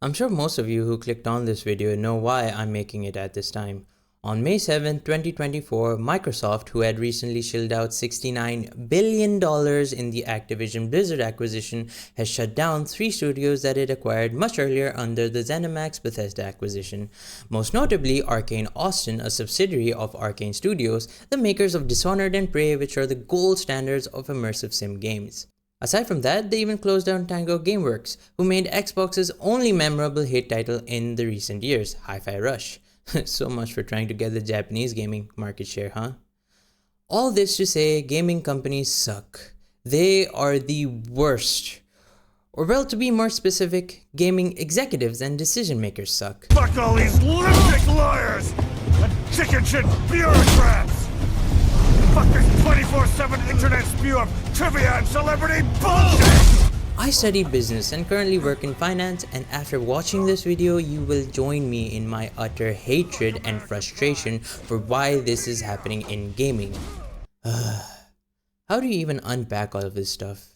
I'm sure most of you who clicked on this video know why I'm making it at this time. On May 7, 2024, Microsoft, who had recently shelled out $69 billion in the Activision Blizzard acquisition, has shut down 3 studios that it acquired much earlier under the ZeniMax Bethesda acquisition. Most notably, Arcane Austin, a subsidiary of Arcane Studios, the makers of Dishonored and Prey, which are the gold standards of immersive sim games. Aside from that, they even closed down Tango Gameworks, who made Xbox's only memorable hit title in the recent years, Hi-Fi Rush. So much for trying to get the Japanese gaming market share, huh? All this to say, gaming companies suck. They are the worst. Or well, to be more specific, gaming executives and decision makers suck. Fuck all these lunatic lawyers and chicken shit bureaucrats! Fuck this 24/7 internet spew of trivia and celebrity bullshit! I study business and currently work in finance, and after watching this video, you will join me in my utter hatred and frustration for why this is happening in gaming. How do you even unpack all of this stuff?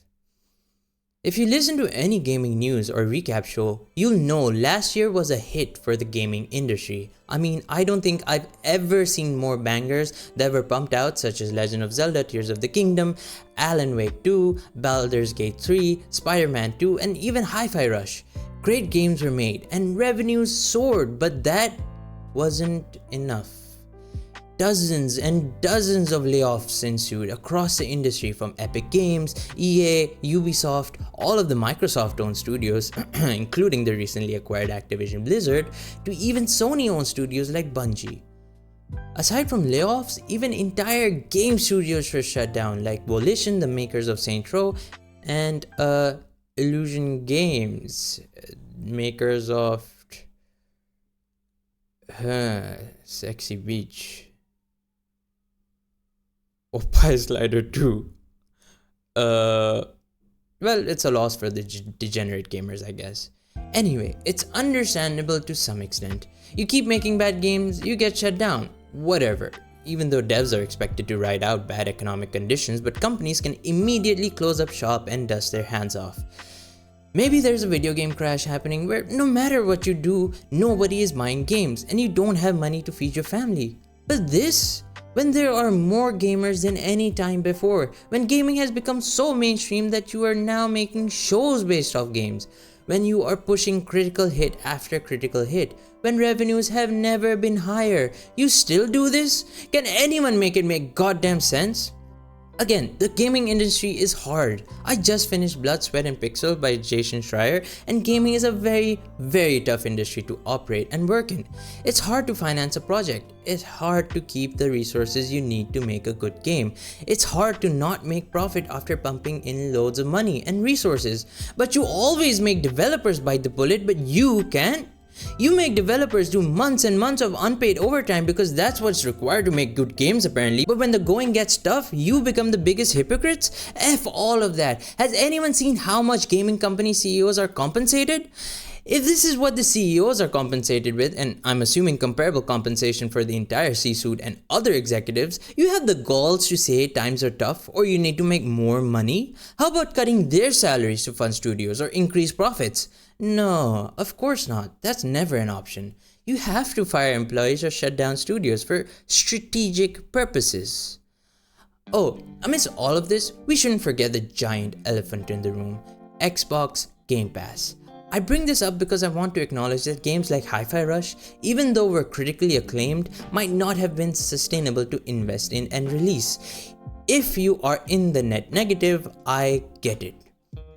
If you listen to any gaming news or recap show, you'll know last year was a hit for the gaming industry. I mean, I don't think I've ever seen more bangers that were pumped out, such as Legend of Zelda Tears of the Kingdom, Alan Wake 2, Baldur's Gate 3, Spider-Man 2, and even Hi-Fi Rush. Great games were made and revenues soared, but that wasn't enough. Dozens and dozens of layoffs ensued across the industry, from Epic Games, EA, Ubisoft, all of the Microsoft-owned studios, including the recently acquired Activision Blizzard, to even Sony-owned studios like Bungie. Aside from layoffs, even entire game studios were shut down, like Volition, the makers of Saints Row, and Illusion Games, makers of Sexy Beach. Opie Slider 2. Well, it's a loss for the degenerate gamers, I guess. Anyway, it's understandable to some extent. You keep making bad games, you get shut down. Whatever. Even though devs are expected to ride out bad economic conditions, but companies can immediately close up shop and dust their hands off. Maybe there's a video game crash happening where no matter what you do, nobody is buying games and you don't have money to feed your family. But this, when there are more gamers than any time before, when gaming has become so mainstream that you are now making shows based off games, when you are pushing critical hit after critical hit, when revenues have never been higher, you still do this? Can anyone make it make goddamn sense? Again, the gaming industry is hard. I just finished Blood, Sweat and Pixel by Jason Schreier, and gaming is a very, very tough industry to operate and work in. It's hard to finance a project. It's hard to keep the resources you need to make a good game. It's hard to not make profit after pumping in loads of money and resources. But you always make developers bite the bullet, but you can't. You make developers do months and months of unpaid overtime because that's what's required to make good games apparently. But when the going gets tough, you become the biggest hypocrites? F all of that. Has anyone seen how much gaming company CEOs are compensated? If this is what the CEOs are compensated with, and I'm assuming comparable compensation for the entire C-suite and other executives, you have the galls to say times are tough or you need to make more money? How about cutting their salaries to fund studios or increase profits? No, of course not. That's never an option. You have to fire employees or shut down studios for strategic purposes. Oh, amidst all of this, we shouldn't forget the giant elephant in the room: Xbox Game Pass. I bring this up because I want to acknowledge that games like Hi-Fi Rush, even though were critically acclaimed, might not have been sustainable to invest in and release. If you are in the net negative, I get it.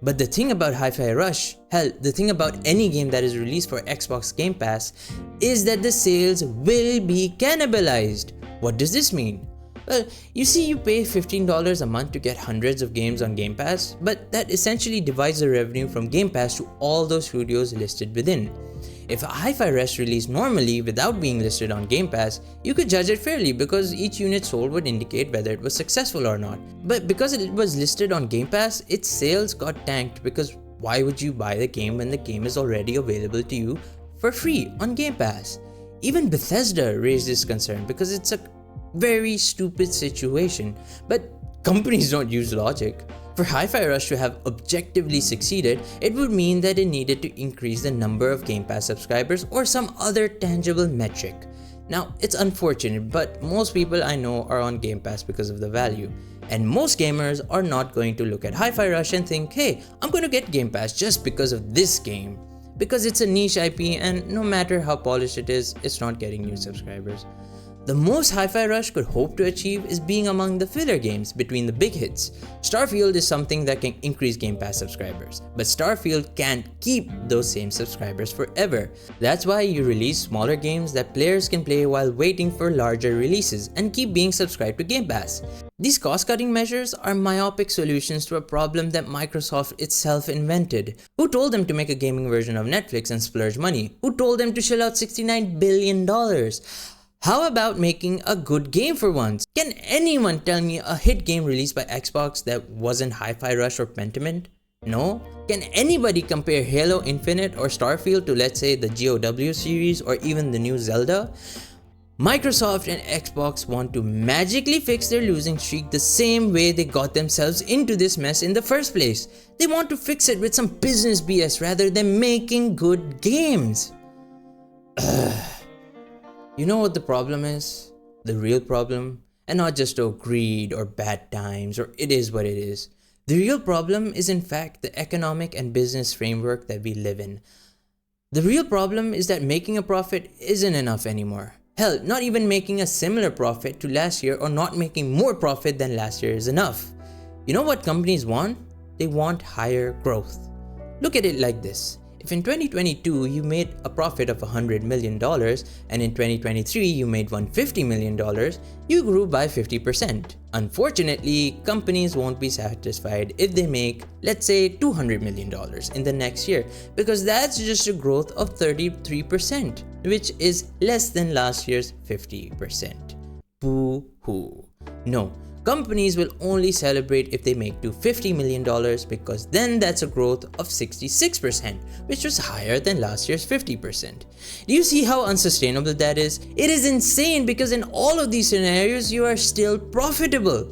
But the thing about Hi-Fi Rush, hell, the thing about any game that is released for Xbox Game Pass, is that the sales will be cannibalized. What does this mean? Well, you see, you pay $15 a month to get hundreds of games on Game Pass, but that essentially divides the revenue from Game Pass to all those studios listed within. If a Hi-Fi Rush released normally without being listed on Game Pass, you could judge it fairly because each unit sold would indicate whether it was successful or not. But because it was listed on Game Pass, its sales got tanked because why would you buy the game when the game is already available to you for free on Game Pass? Even Bethesda raised this concern because it's a very stupid situation. But companies don't use logic. For Hi-Fi Rush to have objectively succeeded, it would mean that it needed to increase the number of Game Pass subscribers or some other tangible metric. Now, it's unfortunate, but most people I know are on Game Pass because of the value. And most gamers are not going to look at Hi-Fi Rush and think, hey, I'm going to get Game Pass just because of this game. Because it's a niche IP and no matter how polished it is, it's not getting new subscribers. The most Hi-Fi Rush could hope to achieve is being among the filler games between the big hits. Starfield is something that can increase Game Pass subscribers, but Starfield can't keep those same subscribers forever. That's why you release smaller games that players can play while waiting for larger releases and keep being subscribed to Game Pass. These cost-cutting measures are myopic solutions to a problem that Microsoft itself invented. Who told them to make a gaming version of Netflix and splurge money? Who told them to shell out $69 billion? How about making a good game for once? Can anyone tell me a hit game released by Xbox that wasn't Hi-Fi Rush or Pentiment? No? Can anybody compare Halo Infinite or Starfield to, let's say, the GOW series or even the new Zelda? Microsoft and Xbox want to magically fix their losing streak the same way they got themselves into this mess in the first place. They want to fix it with some business BS rather than making good games. You know what the problem is? The real problem? And not just greed or bad times or it is what it is. The real problem is in fact the economic and business framework that we live in. The real problem is that making a profit isn't enough anymore. Hell, not even making a similar profit to last year or not making more profit than last year is enough. You know what companies want? They want higher growth. Look at it like this. If in 2022 you made a profit of $100 million and in 2023 you made $150 million, you grew by 50%. Unfortunately, companies won't be satisfied if they make, let's say, $200 million in the next year because that's just a growth of 33%, which is less than last year's 50%. Boo-hoo. No. Companies will only celebrate if they make $250 million because then that's a growth of 66%, which was higher than last year's 50%. Do you see how unsustainable that is? It is insane because in all of these scenarios, you are still profitable.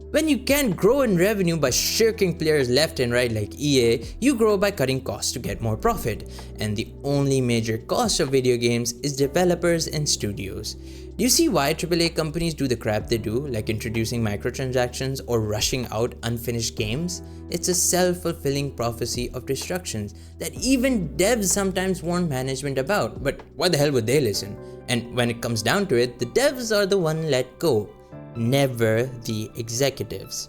When you can't grow in revenue by shirking players left and right like EA, you grow by cutting costs to get more profit. And the only major cost of video games is developers and studios. Do you see why AAA companies do the crap they do, like introducing microtransactions or rushing out unfinished games? It's a self-fulfilling prophecy of destructions that even devs sometimes warn management about, but why the hell would they listen? And when it comes down to it, the devs are the one let go, never the executives.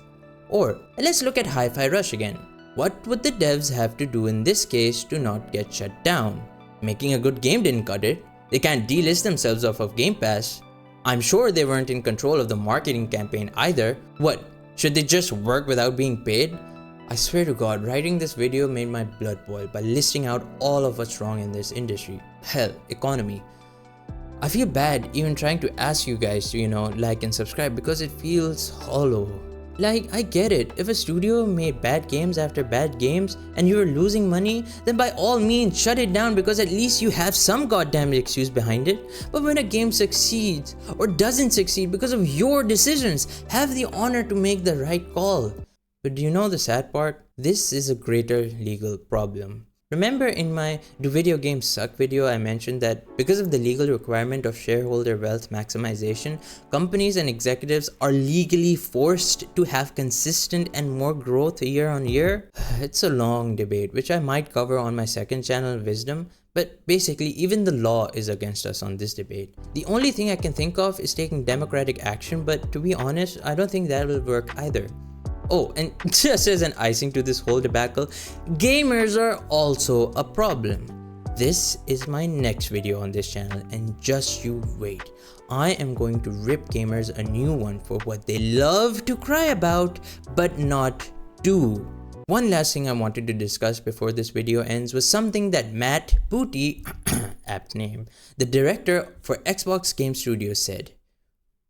Or let's look at Hi-Fi Rush again. What would the devs have to do in this case to not get shut down? Making a good game didn't cut it. They can't delist themselves off of Game Pass. I'm sure they weren't in control of the marketing campaign either. What? Should they just work without being paid? I swear to God, writing this video made my blood boil by listing out all of what's wrong in this industry. Hell, economy. I feel bad even trying to ask you guys to, like and subscribe because it feels hollow. Like, I get it, if a studio made bad games after bad games and you're losing money, then by all means shut it down because at least you have some goddamn excuse behind it. But when a game succeeds or doesn't succeed because of your decisions, have the honor to make the right call. But do you know the sad part? This is a greater legal problem. Remember in my Do Video Games Suck video, I mentioned that because of the legal requirement of shareholder wealth maximization, companies and executives are legally forced to have consistent and more growth year on year? It's a long debate, which I might cover on my second channel, Wisdom, but basically even the law is against us on this debate. The only thing I can think of is taking democratic action, but to be honest, I don't think that will work either. Oh, and just as an icing to this whole debacle, gamers are also a problem. This is my next video on this channel and just you wait. I am going to rip gamers a new one for what they love to cry about but not do. One last thing I wanted to discuss before this video ends was something that Matt Booty, apt name, the director for Xbox Game Studios said.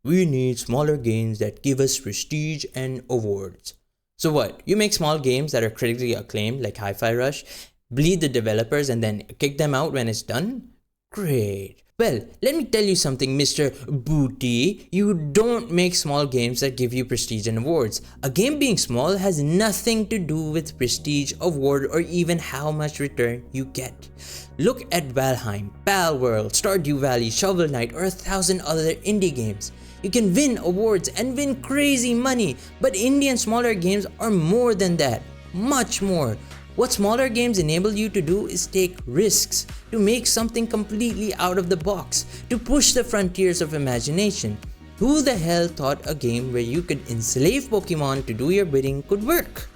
We need smaller games that give us prestige and awards. So what? You make small games that are critically acclaimed like Hi-Fi Rush, bleed the developers and then kick them out when it's done? Great. Well, let me tell you something, Mr. Booty. You don't make small games that give you prestige and awards. A game being small has nothing to do with prestige, award, or even how much return you get. Look at Valheim, Palworld, Stardew Valley, Shovel Knight, or 1,000 other indie games. You can win awards and win crazy money, but indie and smaller games are more than that. Much more. What smaller games enable you to do is take risks, to make something completely out of the box, to push the frontiers of imagination. Who the hell thought a game where you could enslave Pokemon to do your bidding could work?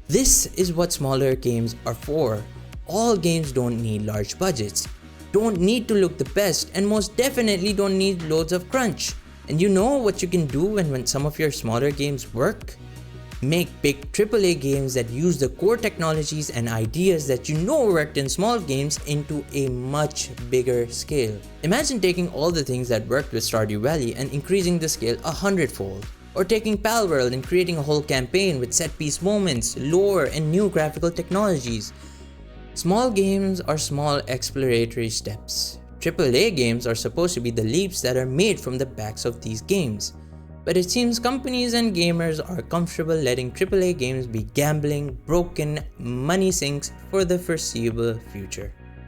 This is what smaller games are for. All games don't need large budgets, don't need to look the best, and most definitely don't need loads of crunch. And you know what you can do when some of your smaller games work? Make big AAA games that use the core technologies and ideas that you know worked in small games into a much bigger scale. Imagine taking all the things that worked with Stardew Valley and increasing the scale 100-fold. Or taking Palworld and creating a whole campaign with set-piece moments, lore, and new graphical technologies. Small games are small exploratory steps. AAA games are supposed to be the leaps that are made from the backs of these games. But it seems companies and gamers are comfortable letting AAA games be gambling, broken money sinks for the foreseeable future.